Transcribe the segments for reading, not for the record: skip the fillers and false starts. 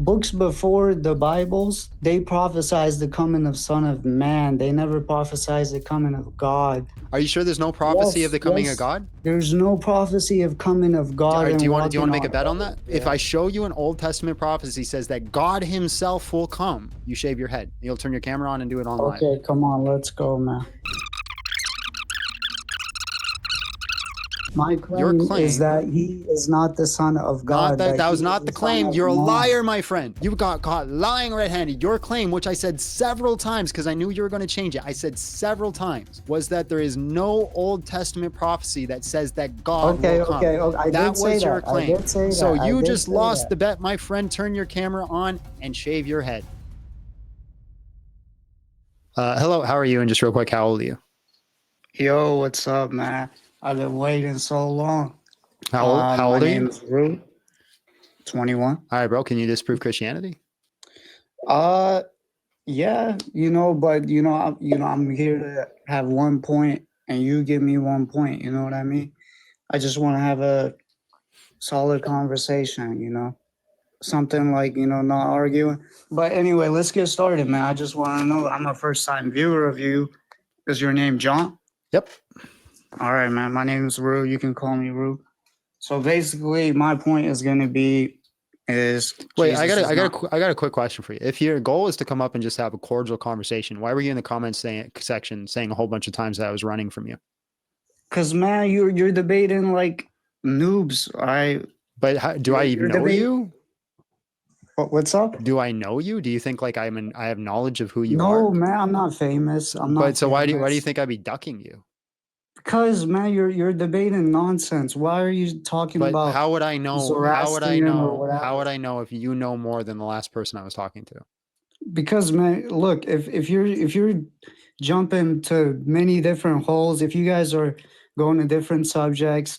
books before the Bibles, they prophesied the coming of Son of Man. They never prophesied the coming of God. Are you sure there's no prophecy of the coming of God? There's no prophecy of coming of God. Do you want to make a bet on that? Yeah. If I show you an Old Testament prophecy says that God himself will come, you shave your head. You'll turn your camera on and do it online. Okay, come on, let's go, man. My claim is that he is not the Son of God. That was not the claim. You're a liar, my friend. You got caught lying red-handed. Your claim, which I said several times because I knew you were going to change it, I said several times, was that there is no Old Testament prophecy that says that God will come. Okay. That was your claim. So you just lost the bet, my friend. Turn your camera on and shave your head. Hello, how are you? And just real quick, how old are you? Yo, what's up, man? I've been waiting so long. How old are you? My name is Rue. 21. All right, bro. Can you disprove Christianity? Yeah, but I'm here to have 1 point and you give me 1 point, you know what I mean? I just want to have a solid conversation, something like, not arguing. But anyway, let's get started, man. I just want to know, I'm a first-time viewer of you. Is your name John? Yep. All right, man. My name is Rue. You can call me Rue. So basically, my point is going to be wait. I got a quick question for you. If your goal is to come up and just have a cordial conversation, why were you in the comments section saying a whole bunch of times that I was running from you? Because man, you're debating like noobs. But do I even know you? What's up? Do I know you? Do you think like I have knowledge of who you are? No, man. I'm not famous. So why do you think I'd be ducking you? Because man, you're debating nonsense. Why are you talking about? How would I know? How would I know if you know more than the last person I was talking to? Because man, look, if you're jumping to many different holes, if you guys are going to different subjects,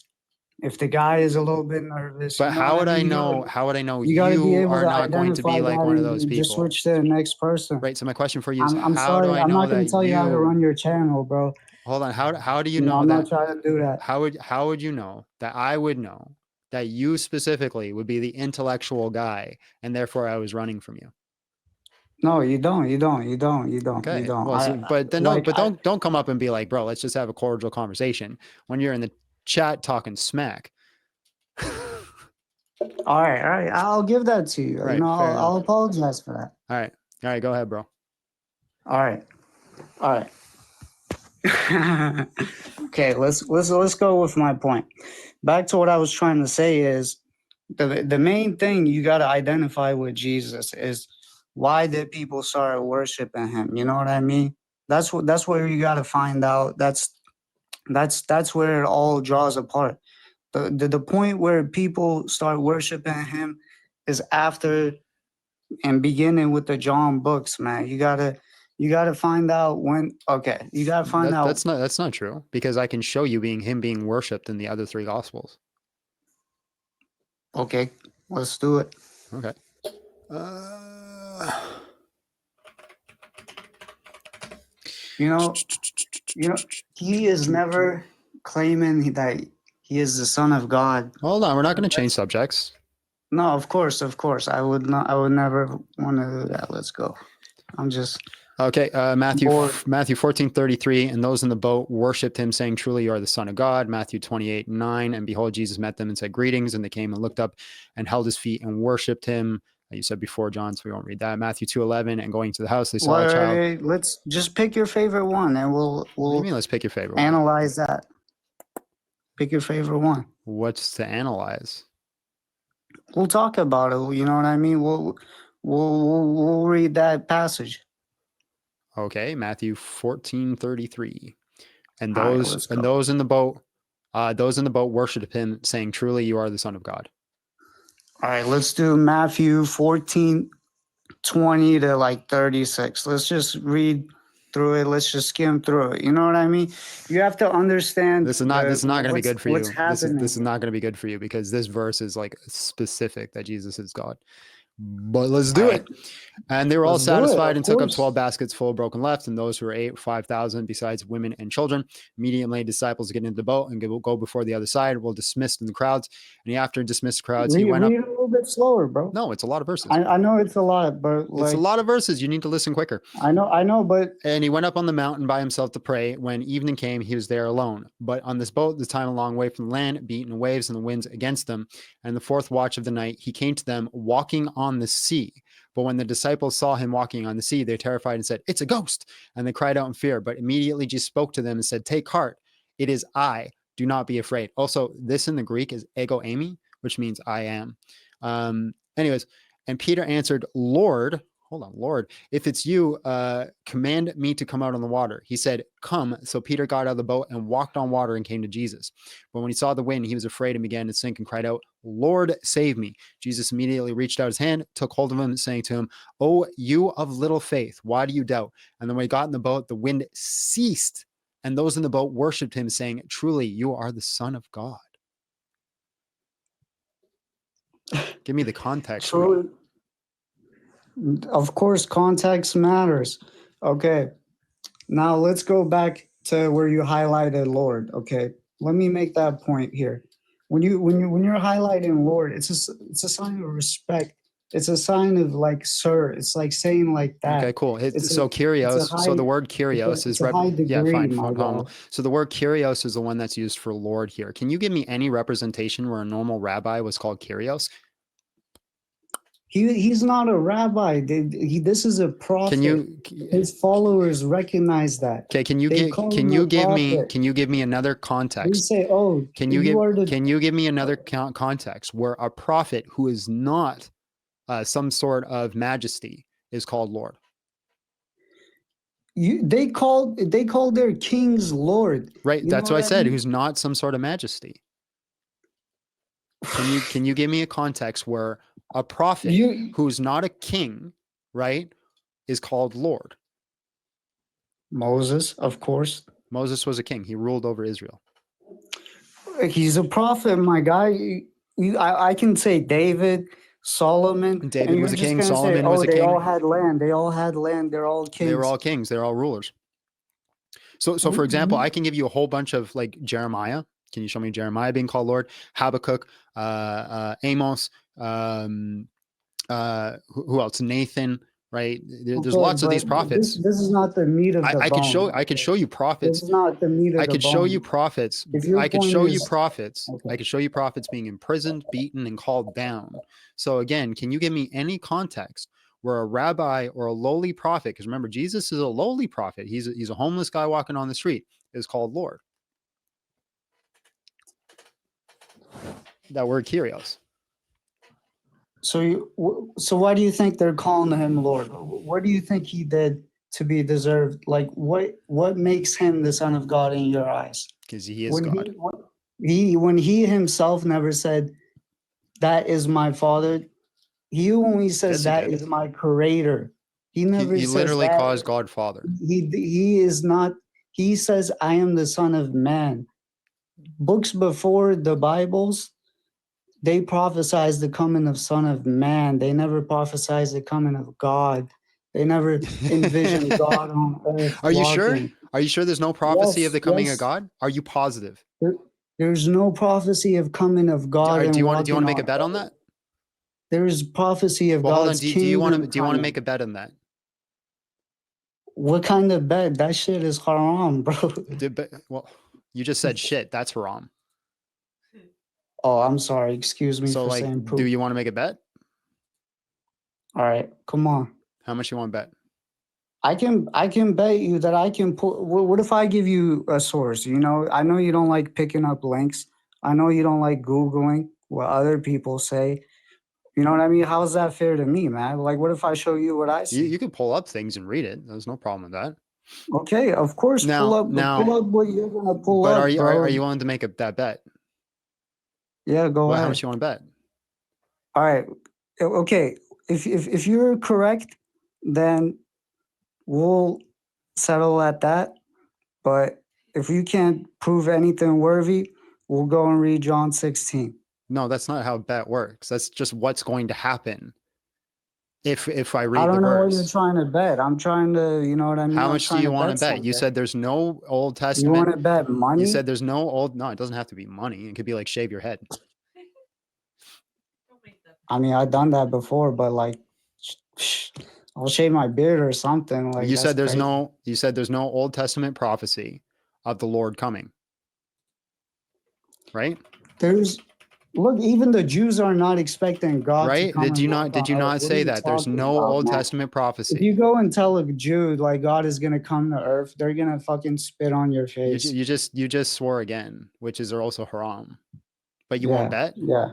if the guy is a little bit nervous, but how would I know? How would I know you are not going to be like one of those people? Just switch to the next person. Right. So my question for you is, I'm sorry, I'm not going to tell you how to run your channel, bro. Hold on. How do you know I'm that? not trying to do that. How would you know that I would know that you specifically would be the intellectual guy and therefore I was running from you? No, you don't. Okay. But don't come up and be like, bro, let's just have a cordial conversation when you're in the chat talking smack. All right. I'll give that to you. Right, I'll apologize for that. All right. Go ahead, bro. All right. Okay, let's go with my point. Back to what I was trying to say is the main thing you got to identify with Jesus is why did people start worshiping him? You know what I mean? That's where you got to find out. That's where it all draws apart. The point where people start worshiping him is after and beginning with the John books, man. You gotta find out when. Okay, you gotta find out. That's not true, because I can show you him being worshipped in the other three gospels. Okay, let's do it. Okay. He is never claiming that he is the Son of God. Hold on, we're not going to change subjects. No, of course. I would never want to do that. Let's go. I'm just. Okay, Matthew 14:33, and those in the boat worshipped him, saying, "Truly, you are the Son of God." Matthew 28:9, and behold, Jesus met them and said, "Greetings," and they came and looked up and held his feet and worshipped him. You said before, John, so we won't read that. Matthew 2:11, and going to the house, they saw a child. Let's just pick your favorite one, and we'll. What do you mean? Let's pick your favorite. Analyze that. Pick your favorite one. What's to analyze? We'll talk about it. You know what I mean? We'll read that passage. Okay, Matthew 14:33, and those in the boat worshipped him, saying, "Truly, you are the Son of God." All right, let's do Matthew 14:20 to like 36. Let's just read through it. Let's just skim through it. You know what I mean? You have to understand. This is not going to be good for you. This is not going to be good for you, because this verse is like specific that Jesus is God. But let's do it. And they were all satisfied and took up 12 baskets full of broken left, and those who were 5,000 besides women and children. Immediately disciples get into the boat and go before the other side. We'll dismiss the crowds. And after dismissed the crowds, he went up. Read a little bit slower, bro. No, it's a lot of verses. I know it's a lot, but It's a like lot of verses. You need to listen quicker. I know, but And he went up on the mountain by himself to pray. When evening came, he was there alone. But on this boat, the time a long way from the land, beaten waves and the winds against them. And the fourth watch of the night, he came to them walking on the sea. But when the disciples saw him walking on the sea, they terrified and said, "It's a ghost." And they cried out in fear. But immediately Jesus spoke to them and said, "Take heart. It is I. Do not be afraid." Also, this in the Greek is ego eimi, which means I am. Anyways, and Peter answered, "Lord," hold on, "Lord, if it's you, command me to come out on the water." He said, "Come." So Peter got out of the boat and walked on water and came to Jesus. But when he saw the wind, he was afraid and began to sink and cried out, "Lord, save me." Jesus immediately reached out his hand, took hold of him, saying to him, "Oh, you of little faith, why do you doubt?" And then when he got in the boat, the wind ceased, and those in the boat worshiped him, saying, "Truly, you are the Son of God." Give me the context. so of course context matters. Okay. Now let's go back to where you highlighted Lord. Okay. Let me make that point here. When you're highlighting Lord, it's a sign of respect. It's a sign of like sir. It's like saying like that. Okay, cool. It's So a Kyrios. high, So the word Kyrios it's is a high yeah, degree, fine, my phenomenal. guy. So the word Kyrios is the one that's used for Lord here. Can you give me any representation where a normal rabbi was called Kyrios? He's not a rabbi. This is a prophet. Can you? His followers recognize that. Okay. Can you They get? call Can him you a give me? prophet. Can you give me another They context? say, "Oh, Can you you are the." Can you give me another context where a prophet who is not some sort of majesty is called Lord? They call their kings Lord. Right. You know That's what I what I said. mean? Who's not some sort of majesty? Can you give me a context where a prophet You who's not a king, right, is called Lord? Moses, of course. Moses was a king. He ruled over Israel. He's a prophet, my guy. I can say David, Solomon, David and you're was a just king. gonna say, Solomon was "Oh, a they all king. had land. They all had land. They're all They were kings." all kings. They're all rulers. So for example, I can give you a whole bunch of like Jeremiah. Can you show me Jeremiah being called Lord? Habakkuk, Amos, who else? Nathan, right? There's Okay, lots of these but this prophets. this is not the meat of the I bone. could show you This prophets. is not the meat of I the could show you bone. prophets. If your I could point show you is prophets. okay, I could show you prophets being imprisoned, beaten, and called down. So again, can you give me any context where a rabbi or a lowly prophet, because remember, Jesus is a lowly prophet. He's a homeless guy walking on the street, is called Lord. That word Kyrios. so why do you think they're calling him Lord? What do you think he did to be deserved? Like what makes him the Son of God in your eyes? Because he is When God. when he himself never said that is my Father. He only says Yes, he that did. is my Creator. He never He says literally that. calls God Father. He is not. He says I am the Son of Man. Books before the Bibles, they prophesize the coming of Son of Man. They never prophesize the coming of God. They never envision God on earth Are you sure? walking. Are you sure there's no prophecy of Yes, the coming of yes. God? Are you positive? There's no prophecy of coming of God Do and you want to walking make a on bet on earth. that? There is prophecy of Well, hold on. God's Do you kingdom want to coming. make a bet on that? What kind of bet? That shit is haram, bro. Well, you just said shit. That's haram. Oh, I'm sorry. Excuse me So for like, saying do poop. you want to make a bet? All right, come on. How much you want to bet? I can bet you that I can pull. What if I give you a source? You know, I know you don't like picking up links. I know you don't like Googling what other people say. You know what I mean? How is that fair to me, man? Like, what if I show you what I see? You can pull up things and read it. There's no problem with that. Okay, of course, pull up what you're gonna pull but up, are bro. you willing to make that bet? Yeah, go Well, ahead. how much you want to bet? All right. Okay. If you're correct, then we'll settle at that. But if you can't prove anything worthy, we'll go and read John 16. No, that's not how a bet works. That's just what's going to happen if I I read the don't know what you're verse. trying to bet. I'm trying to, you know what I mean? How I'm much do trying you to want to bet bet? You something. said there's no Old You want Testament. to bet money? You said there's no old. No, it doesn't have to be money. It could be like shave your head. I mean, I've done that before, but like, I'll shave my beard or something. Like You that's said there's crazy. no Old Testament prophecy of the Lord coming, right? There's look, even the Jews are not expecting God to Right? come and walk Did on you earth. not What are say you that? There's talking no about, Old man? Testament If prophecy. you go and tell a Jew like God is gonna come to earth, they're gonna fucking spit on your face. You just swore again, which is also haram. But you won't Yeah, bet? yeah.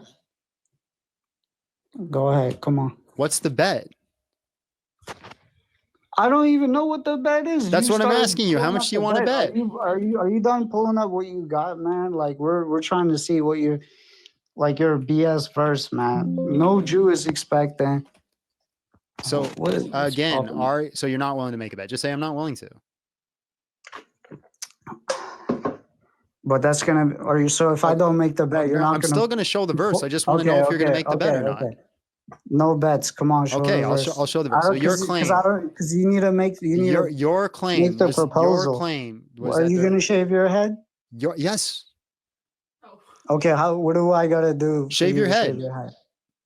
Go ahead, come on. What's the bet? I don't even know what the bet is. That's You what I'm started asking you. How pulling much up do you the want to bet. bet? Are you done pulling up what you got, man? Like we're trying to see what you're like your BS verse, man. No Jew is expecting. So What is what's again, popping? so you're not willing to make a bet. Just say I'm not willing to. But that's gonna are you so if I don't make the bet, you're not I'm gonna still going to show the verse. I just want to okay, know if you're going to okay, make the bet okay, or not. okay. No bets. Come on, show Okay, the verse. I'll show the I verse. So don't your because I claim, don't because you need to make your make claim the was proposal. Are that you gonna shave your head? yes, Okay, what do I gotta do for shave you your to shave head. your head?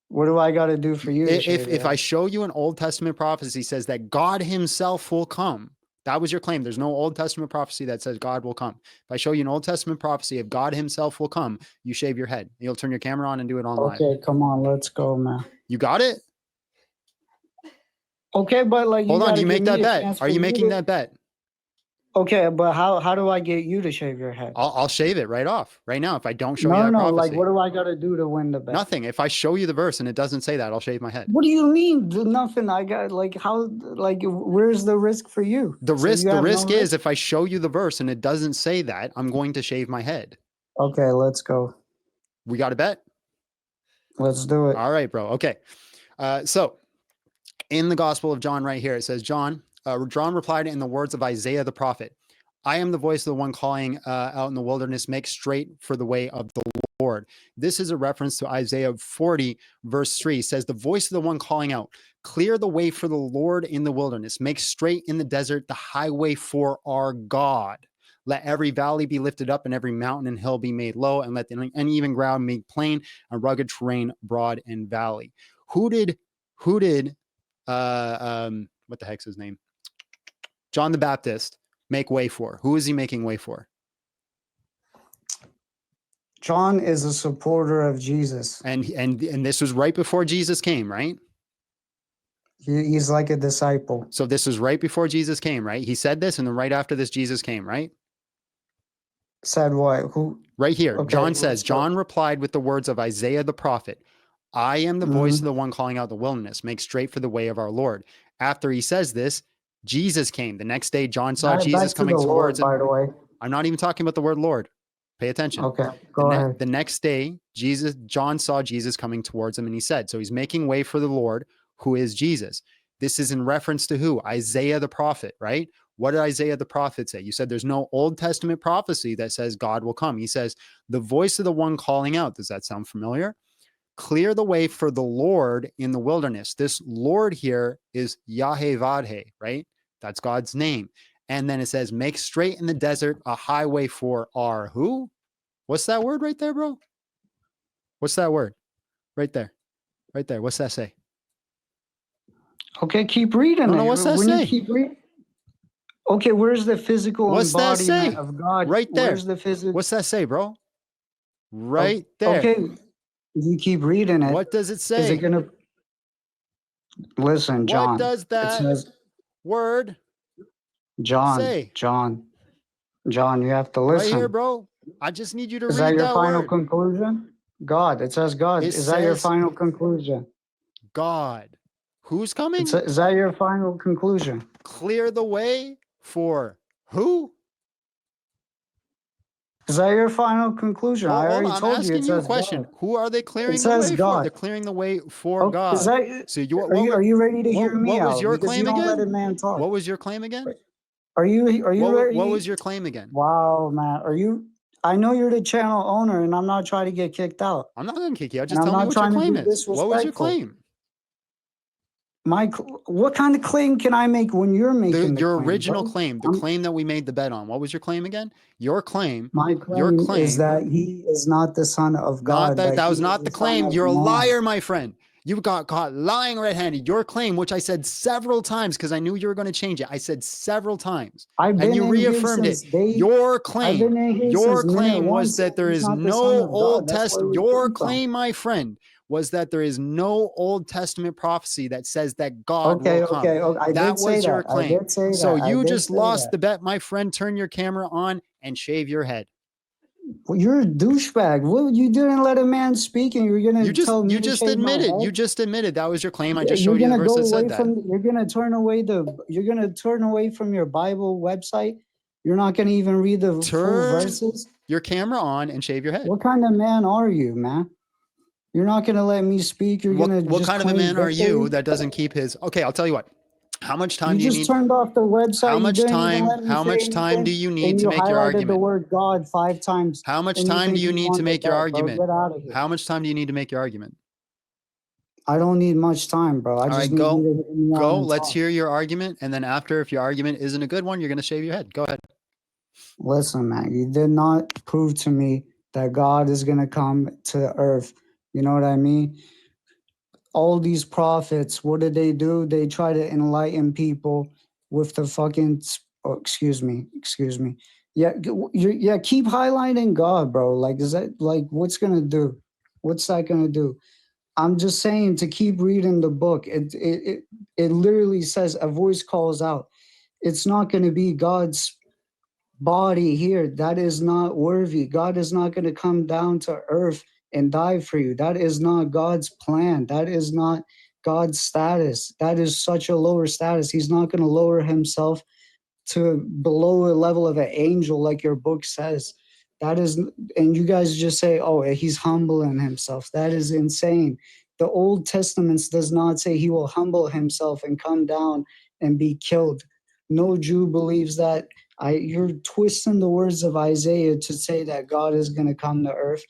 What do I gotta do for you to shave your If I head? show you an Old Testament prophecy says that God himself will come, that was your claim. There's no Old Testament prophecy that says God will come. If I show you an Old Testament prophecy of God himself will come, you shave your head. You'll turn your camera on and do it on live. Okay, come on, let's go, man. You got it? Okay, but like you Hold on. Do gotta you give make me that a bet? chance Are for you you making to that bet? okay, but how do I get you to shave your head? I'll shave it right off right now. If I don't show you No, that no, like prophecy, what do I gotta do to win the bet? nothing. If I show you the verse and it doesn't say that, I'll shave my head. What do you mean? Nothing. I got like how like where's the risk for you? The So you have no risk is risk? if I show you the verse and it doesn't say that, I'm going to shave my head. Okay, let's go. We got a bet? Let's do it. All right, bro. Okay. So in the Gospel of John right here, it says, John replied in the words of Isaiah the prophet, I am the voice of the one calling out in the wilderness, make straight for the way of the Lord. This is a reference to Isaiah 40, verse 3. It says, the voice of the one calling out, clear the way for the Lord in the wilderness, make straight in the desert the highway for our God. Let every valley be lifted up and every mountain and hill be made low, and let the uneven ground make plain and rugged terrain broad and valley. Who did what the heck's his name? John the Baptist make way for? Who is he making way for? John is a supporter of Jesus. And this was right before Jesus came, right? He's like a disciple. So this was right before Jesus came, right? He said this, and then right after this, Jesus came, right? Said what? Who? Right here, Okay, John says, John replied with the words of Isaiah the prophet, I am the voice of the one calling out the wilderness, make straight for the way of our Lord. After he says this, Jesus came. The next day, John saw Jesus coming towards him. By the way. I'm not even talking about the word Lord. Pay attention. Okay, go ahead. The next day, John saw Jesus coming towards him, and he said, so he's making way for the Lord, who is Jesus. This is in reference to who? Isaiah the prophet, right? What did Isaiah the prophet say? You said there's no Old Testament prophecy that says God will come. He says, the voice of the one calling out. Does that sound familiar? Clear the way for the Lord in the wilderness. This Lord here is Yahweh, right? That's God's name. And then it says, make straight in the desert a highway for our who? What's that word right there, bro? What's that word? Right there. Right there. What's that say? Okay, keep reading it. No, what's that when say? You keep reading. Okay, where's the physical What's that say? embodiment of God? Right there. Where's the physical? What's that say, bro? Right there. Okay, you keep reading it. What does it say? Is it gonna listen, John? What does that word say? John, you have to listen. Right here, bro. I just need you to read that your that final word. Conclusion? God. It says God. Is that your final conclusion? God. Who's coming? Is that your final conclusion? Clear the way for who? Is that your final conclusion? I already told you. I'm asking you a question. God. Who are they clearing the way for? They're clearing the way for God. So are you ready to hear me out? What was your claim again? Let a man talk. What was your claim again? Are you ready? What was your claim again? Wow, man. I know you're the channel owner, and I'm not trying to get kicked out. I'm not going to kick you out. Just tell me what your claim is. What was your claim? What kind of claim can I make when you're making your original claim, the claim that we made the bet on? What was your claim again? Your claim. My claim is that he is not the son of God. That was not the claim. You're a liar, my friend. You got caught lying red-handed. Your claim, which I said several times because I knew you were going to change it. I said several times. I've been And you in here reaffirmed it. since day. Your I've been in here since minute claim one. was that there He's is not the Son no of God. Old That's where Testament. we Your come from. claim, my friend, was that there is no Old Testament prophecy that says that God Okay, will come. okay, okay. I That did say was your that. I claim. did say So that. I you did just say lost that. the bet, my friend. Turn your camera on and shave your head. Well, you're a douchebag. What, you didn't let a man speak, and you're gonna tell me You to just shave my admitted. head? You just admitted that was your claim. I just You're showed you the gonna verse go that away said that. from. You're gonna turn away the. You're gonna turn away from your Bible website. You're not gonna even read the full Turn verses. your camera on and shave your head. What kind of man are you, man? You're not gonna let me speak. You're gonna What just kind of a claim man are victory? you that doesn't keep his? Okay, I'll tell you what. How much time You do you just need? turned off the website. How You much didn't even time? let me How say much time do anything, you need and to you make your highlighted the argument? word God 5 times. How much and you time do think you you need won to the make your bet, bro. argument? Get out of here. How much time do you need to make your argument? I don't need much time, bro. I All just right, need you to hear me out go. and Let's talk. hear your argument, and then after, if your argument isn't a good one, you're gonna shave your head. Go ahead. Listen, man, you did not prove to me that God is going to come to earth. You know what I mean? All these prophets, what did they do? They try to enlighten people with the fucking. Oh, excuse me. Yeah, yeah. Keep highlighting God, bro. Like, is that like what's gonna do? What's that gonna do? I'm just saying to keep reading the book. It literally says a voice calls out. It's not going to be God's body here. That is not worthy. God is not going to come down to earth and die for you. That is not God's plan. That is not God's status. That is such a lower status. He's not going to lower himself to below a level of an angel like your book says. That is, and you guys just say, oh, he's humbling himself. That is insane. The Old Testament does not say he will humble himself and come down and be killed. No Jew believes that. You're twisting the words of Isaiah to say that God is going to come to earth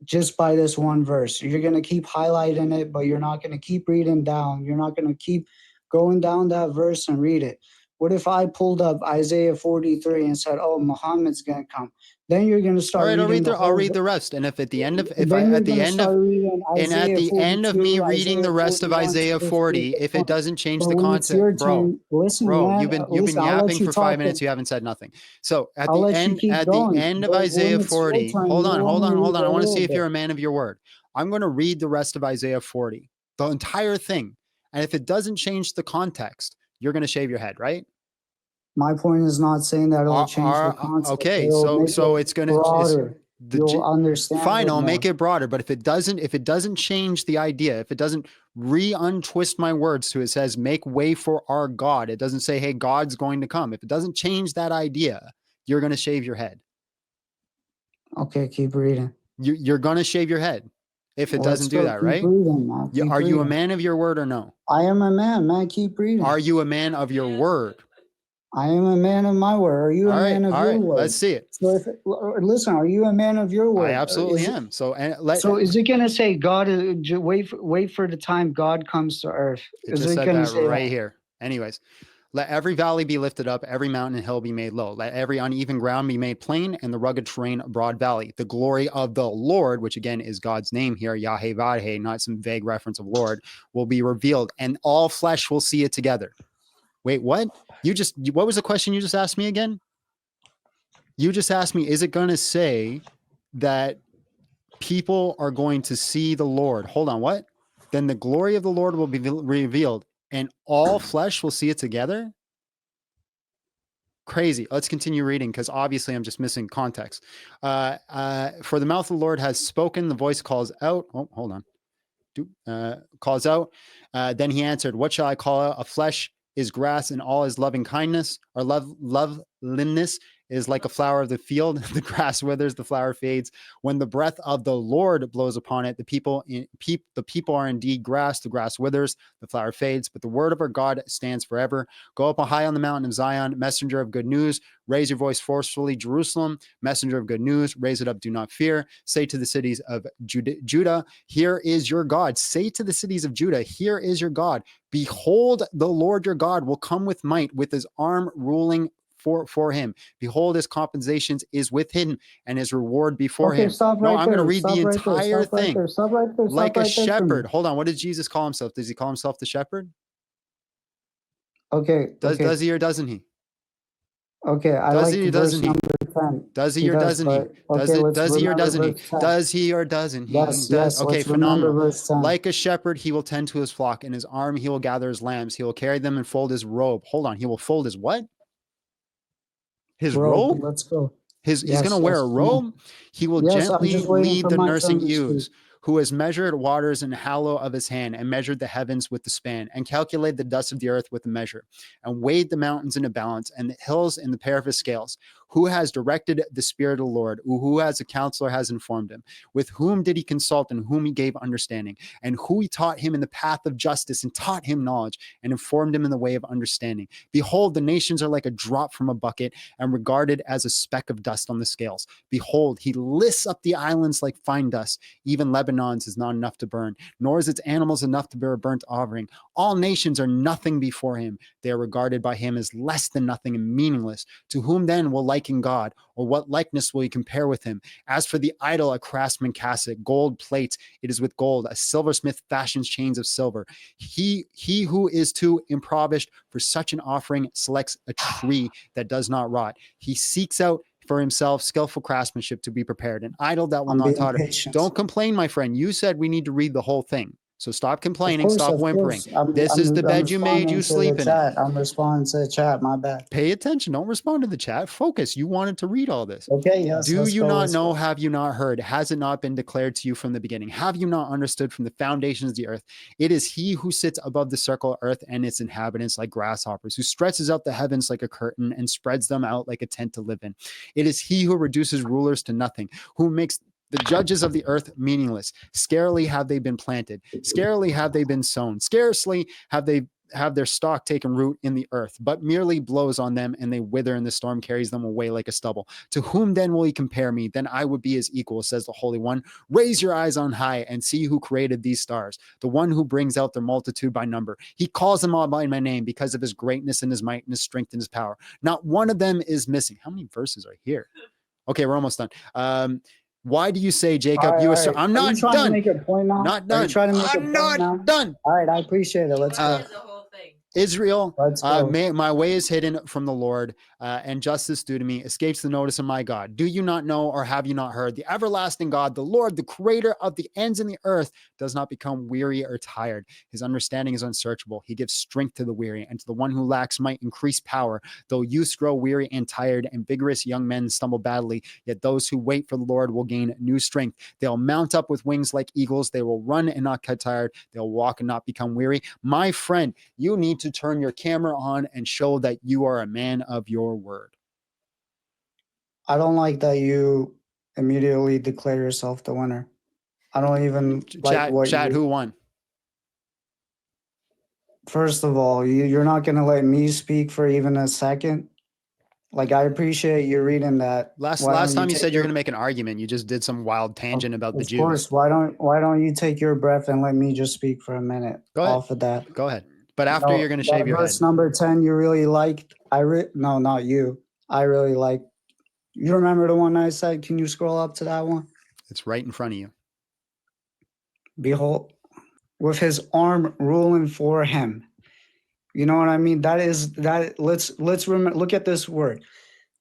just by this one verse. You're going to keep highlighting it, but you're not going to keep reading down. You're not going to keep going down that verse and read it. What if I pulled up Isaiah 43 and said, "Oh, Muhammad's going to come"? Then you're going to All start right, reading the I'll whole. read the rest. And if at the end of if I Then you're at the going to end of start reading and at Isaiah the end of me 42, reading the Isaiah rest of 41 to Isaiah 40, 58. if it doesn't change But the when it's content, your bro, turn, listen, bro, man. you've been Listen, I'll let yapping you for talk. 5 minutes. You haven't said nothing. So I'll let you keep at the going. end of But Isaiah when it's your 40, turn, hold you on, don't hold want on, to hold read on. I a want to little see if bit. you're a man of your word. I'm going to read the rest of Isaiah 40, the entire thing. And if it doesn't change the context, you're going to shave your head, right? My point is not saying that it'll change the concept. Okay, It'll make so it it's going to broader. You'll understand. Fine, it I'll more. make it broader. But if it doesn't change the idea, if it doesn't untwist my words to it says make way for our God, it doesn't say, hey, God's going to come. If it doesn't change that idea, you're going to shave your head. Okay, keep reading. You're going to shave your head if it doesn't do that, keep right? reading, man. Keep Are you a reading. man of your word or no? I am a man, man. Keep reading. Are you a man of your word? I am a man of my word. Are you a man of your word? Let's see it. So listen, are you a man of your word? I absolutely am. So is it going to say God is wait for the time God comes to earth? It just said that right here. Anyways, let every valley be lifted up, every mountain and hill be made low. Let every uneven ground be made plain, and the rugged terrain a broad valley. The glory of the Lord, which again is God's name here, Yahweh, not some vague reference of Lord, will be revealed, and all flesh will see it together. Wait, what? What was the question you just asked me again? You just asked me, is it going to say that people are going to see the Lord? Hold on, what? Then the glory of the Lord will be revealed, and all flesh will see it together? Crazy. Let's continue reading because obviously I'm just missing context. For the mouth of the Lord has spoken, the voice calls out. Oh, hold on. Calls out. Then he answered, what shall I call it? A flesh is grass, and all his loving kindness or loveliness is like a flower of the field. The grass withers, the flower fades. When the breath of the Lord blows upon it, the people are indeed grass. The grass withers, the flower fades, but the word of our God stands forever. Go up high on the mountain of Zion, messenger of good news. Raise your voice forcefully, Jerusalem, messenger of good news. Raise it up, do not fear. Say to the cities of Judah, here is your God. Say to the cities of Judah, here is your God. Behold, the Lord your God will come with might, with his arm ruling for him. Behold, his compensations is with him, and his reward before Okay, him. stop No, right I'm going to there. read the Stop right there. entire Stop right thing. there. Stop right there. Like Stop a right there for shepherd. me. Hold on. What does Jesus call himself? Does he call himself the shepherd? Okay. Okay. Does he or doesn't he? Okay. I Does like he or verse doesn't he? number 10. Does he He or does, doesn't he? but okay, let's Does he or remember doesn't he? verse 10. Does he or doesn't he? Yes, Does. yes. Okay, Let's remember phenomenal. verse 10. Like a shepherd, he will tend to his flock. In his arm, he will gather his lambs. He will carry them and fold his robe. Hold on. He will fold his what? His robe? Let's go. He's going to Yes, wear yes. a Come on. robe. He will Yes, I'm gently just waiting lead for the my nursing turn to speak. ewes, who has measured waters in the hollow of his hand, and measured the heavens with the span, and calculated the dust of the earth with a measure, and weighed the mountains in a balance, and the hills in the pair of his scales. Who has directed the Spirit of the Lord? Who as a counselor has informed him? With whom did he consult, and whom he gave understanding? And who he taught him in the path of justice, and taught him knowledge, and informed him in the way of understanding? Behold, the nations are like a drop from a bucket, and regarded as a speck of dust on the scales. Behold, he lifts up the islands like fine dust. Even Lebanon's is not enough to burn, nor is its animals enough to bear a burnt offering. All nations are nothing before him. They are regarded by him as less than nothing and meaningless. To whom then will liken God, or what likeness will he compare with him? As for the idol, a craftsman casts it. Gold plates, it is with gold. A silversmith fashions chains of silver. He who is too impoverished for such an offering selects a tree that does not rot. He seeks out for himself skillful craftsmanship to be prepared, an idol that will I'm not being totter. patient. Don't complain, my friend. You said we need to read the whole thing. So stop complaining, stop Of whimpering. course. This is the bed you made, you responding to sleep the in it. chat. I'm responding to the chat. My bad. Pay attention. Don't respond to the chat. Focus. You wanted to read all this. Okay, yes. Do Let's you go. not Let's know? go. Have you not heard? Has it not been declared to you from the beginning? Have you not understood from the foundations of the earth? It is he who sits above the circle of earth and its inhabitants like grasshoppers, who stretches out the heavens like a curtain and spreads them out like a tent to live in. It is he who reduces rulers to nothing, who makes the judges of the earth meaningless. Scarcely have they been planted. Scarcely have they been sown. Scarcely have their stock taken root in the earth, but merely blows on them and they wither, and the storm carries them away like a stubble. To whom then will he compare me? Then I would be his equal, says the Holy One. Raise your eyes on high and see who created these stars, the one who brings out their multitude by number. He calls them all by my name because of his greatness and his might and his strength and his power. Not one of them is missing. How many verses are here? Okay, we're almost done. Why do you say, Jacob, All right. I'm Are not you trying done. to make a point now? Not Are done. you trying to make a I'm point not now? done. All right, I appreciate it. Let's go. The whole thing. Israel, Let's go. my way is hidden from the Lord, and justice due to me escapes the notice of my God. Do you not know, or have you not heard? The everlasting God, the Lord, the creator of the ends in the earth, does not become weary or tired. His understanding is unsearchable. He gives strength to the weary, and to the one who lacks might increase power. Though youths grow weary and tired, and vigorous young men stumble badly, yet those who wait for the Lord will gain new strength. They'll mount up with wings like eagles. They will run and not get tired. They'll walk and not become weary. My friend, you need to turn your camera on and show that you are a man of your word. I don't like that you immediately declare yourself the winner. I don't even like what Chat, you. who won? First of all, you're not going to let me speak for even a second. Like, I appreciate you reading that. Last Why don't time you take said you're your- going to make an argument. You just did some wild tangent about the Of Jews. course. Why don't you take your breath and let me just speak for a minute Go ahead. off of that? Go ahead. But after you're going to shave your head. Verse number 10, you really liked. No, not you. I really like. You remember the one I said? Can you scroll up to that one? It's right in front of you. Behold, with his arm ruling for him. You know what I mean? Let's remember. Look at this word.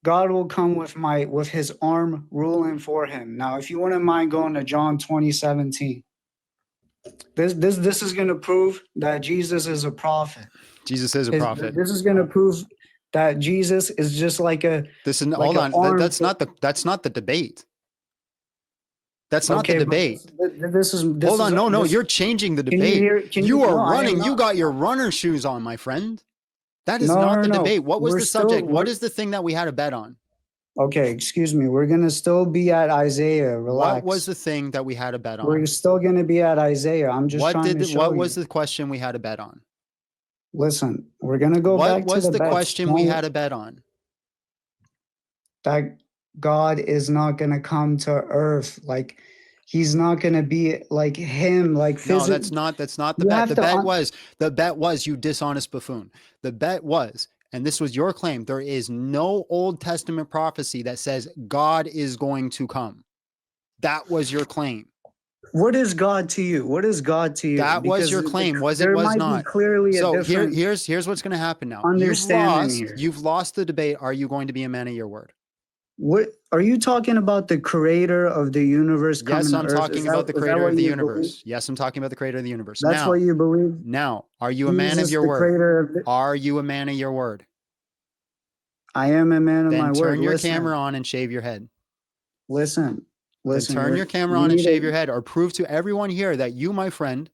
God will come with his arm ruling for him. Now, if you wouldn't mind going to John 20:17. This is going to prove that Jesus is a prophet. Jesus is a prophet. This is going to prove that Jesus is just like a. This is like hold an on. arm That's for- not the debate. That's not Okay, the but debate. This is. Hold on. No. You're changing the Can you debate. hear- can you- You are no, I am running. You not. got your runner shoes on, my friend. That is No, not no, the no. debate. What was We're the still- subject? What we're- is the thing that we had a bet on? Okay, excuse me. We're gonna still be at Isaiah. Relax. What was the thing that we had a bet on? We're still gonna be at Isaiah. I'm just trying to show what you. was the question we had a bet on? Listen, we're gonna go What back to was the the bets. question we had a bet on? That God is not gonna come to earth. Like, he's not gonna be like him. Like No, physically. that's not the You bet. have The to bet was you dishonest buffoon. The bet was and this was your claim, there is no Old Testament prophecy that says God is going to come. That was your claim. What is God to you? What is God to you? That was your claim. Was it? There Was might not. be clearly So a different here's what's going to happen now. understanding here. You've lost the debate. Are you going to be a man of your word? What are you talking about? The creator of the universe coming Yes, to I'm earth? talking about the Is that creator what of the you universe. believe? Yes, I'm talking about the creator of the universe. That's what you believe? Now, are you a man of Jesus, your the word? creator of the, Are you a man of your word? I am a man of Then my word. turn your Listen, camera on and shave your head. listen. Then turn your camera on and shave your head, or prove to everyone here that you, my friend,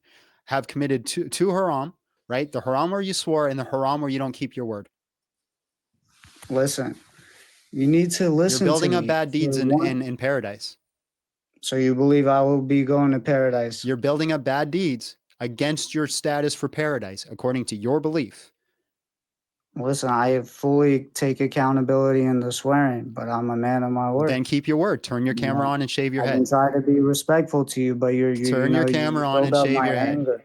have committed two haram, right? The haram where you swore and the haram where you don't keep your word. Listen, you need to listen. You're building to up me bad deeds for one- in paradise. So you believe I will be going to paradise? You're building up bad deeds against your status for paradise, according to your belief. Listen, I fully take accountability in the swearing, but I'm a man of my word. Then keep your word. Turn your camera on and shave your I head. can try to be respectful to you, but you Turn your camera on and shave your head. Anger.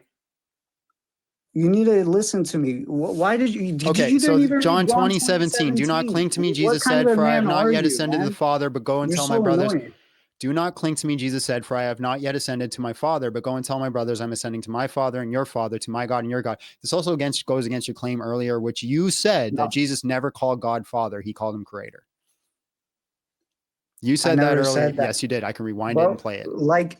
You need to listen to me. Why did you? Okay, you so even John read 20:17. Do not cling to me, Jesus said, for I have not yet ascended to the Father, but go and tell my brothers. Annoying. Do not cling to me, Jesus said, for I have not yet ascended to my Father, but go and tell my brothers I'm ascending to my Father and your Father, to my God and your God. This also goes against your claim earlier, which you said that Jesus never called God Father. He called him Creator. You said that earlier. Yes, you did. I can rewind it and play it. Like,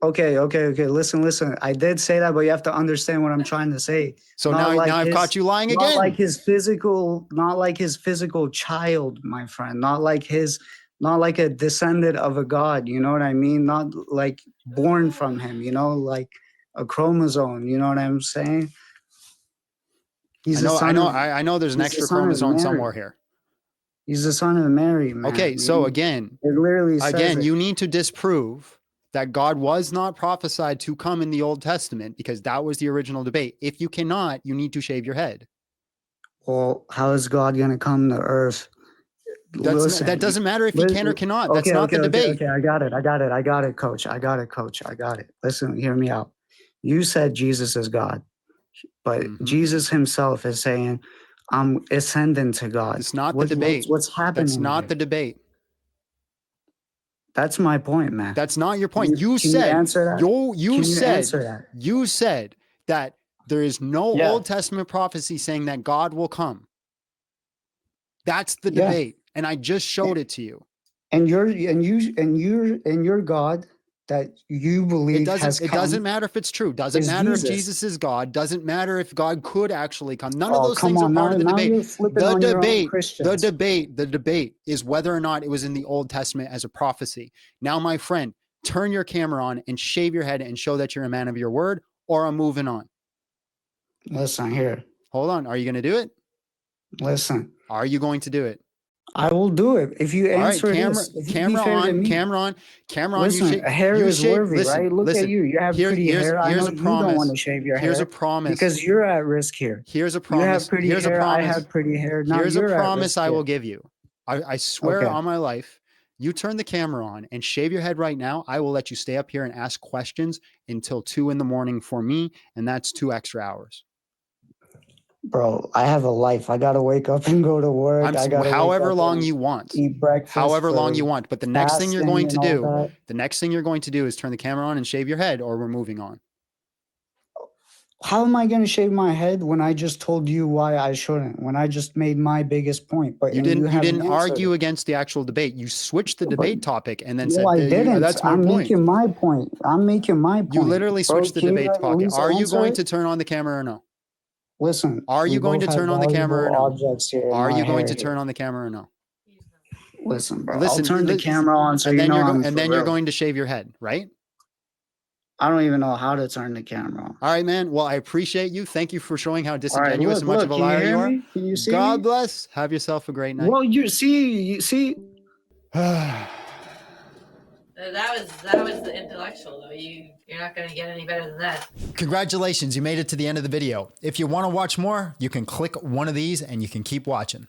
okay. Listen. I did say that, but you have to understand what I'm trying to say. So now I've caught you lying again. Not like his physical child, my friend. Not like a descendant of a god. You know what I mean? Not like born from him. You know, like a chromosome. You know what I'm saying? I know. There's an extra chromosome somewhere here. He's the son of Mary, man. Okay, so again, it literally says you need to disprove that God was not prophesied to come in the Old Testament, because that was the original debate. If you cannot, you need to shave your head. Well, how is God going to come to earth? That doesn't matter if he can or cannot. That's not the debate. Okay, I got it, coach. I got it. Listen, hear me out. You said Jesus is God, but Jesus himself is saying, I'm ascending to God. It's not the debate. What's happening? That's not the debate. That's my point, man. That's not your point. You said that there is no Old Testament prophecy saying that God will come. That's the debate, and I just showed it to you. And your God that you believe it doesn't matter if it's true. Doesn't matter if Jesus is God. Doesn't matter if God could actually come. None of those things are part of the debate. The debate is whether or not it was in the Old Testament as a prophecy. Now, my friend, turn your camera on and shave your head and show that you're a man of your word, or I'm moving on. Listen here. Hold on. Are you going to do it? Listen. Are you going to do it? I will do it if you answer camera on. Listen, hair is worthy, right? Look at you. You have pretty hair. I know you don't want to shave your hair. Here's a promise. Because you're at risk here. Here's a promise. You have pretty hair. I have pretty hair. Now here's a promise I will give you. I swear on my life, you turn the camera on and shave your head right now. I will let you stay up here and ask questions until 2 a.m. for me, and that's 2 extra hours. Bro, I have a life. I gotta wake up and go to work. However long you want. Eat breakfast. However long you want. But the next thing you're going to do is turn the camera on and shave your head, or we're moving on. How am I going to shave my head when I just told you why I shouldn't? When I just made my biggest point, but you didn't argue against the actual debate. You switched the debate topic and then said, I didn't. That's my point. Making my point. I'm making my point. You literally switched the debate topic. Are you going to turn on the camera or no? Listen. Are you going to turn on the camera or no? Are you going to turn on the camera or no? Listen, bro. I'll turn the camera on so you know I'm and then you're going to shave your head, right? I don't even know how to turn the camera on. All right, man. Well, I appreciate you. Thank you for showing how disingenuous and much of a liar you are. Can you see God me? bless. Have yourself a great night. Well, you see. That was the intellectual though. You're not going to get any better than that. Congratulations, you made it to the end of the video. If you want to watch more, you can click one of these and you can keep watching.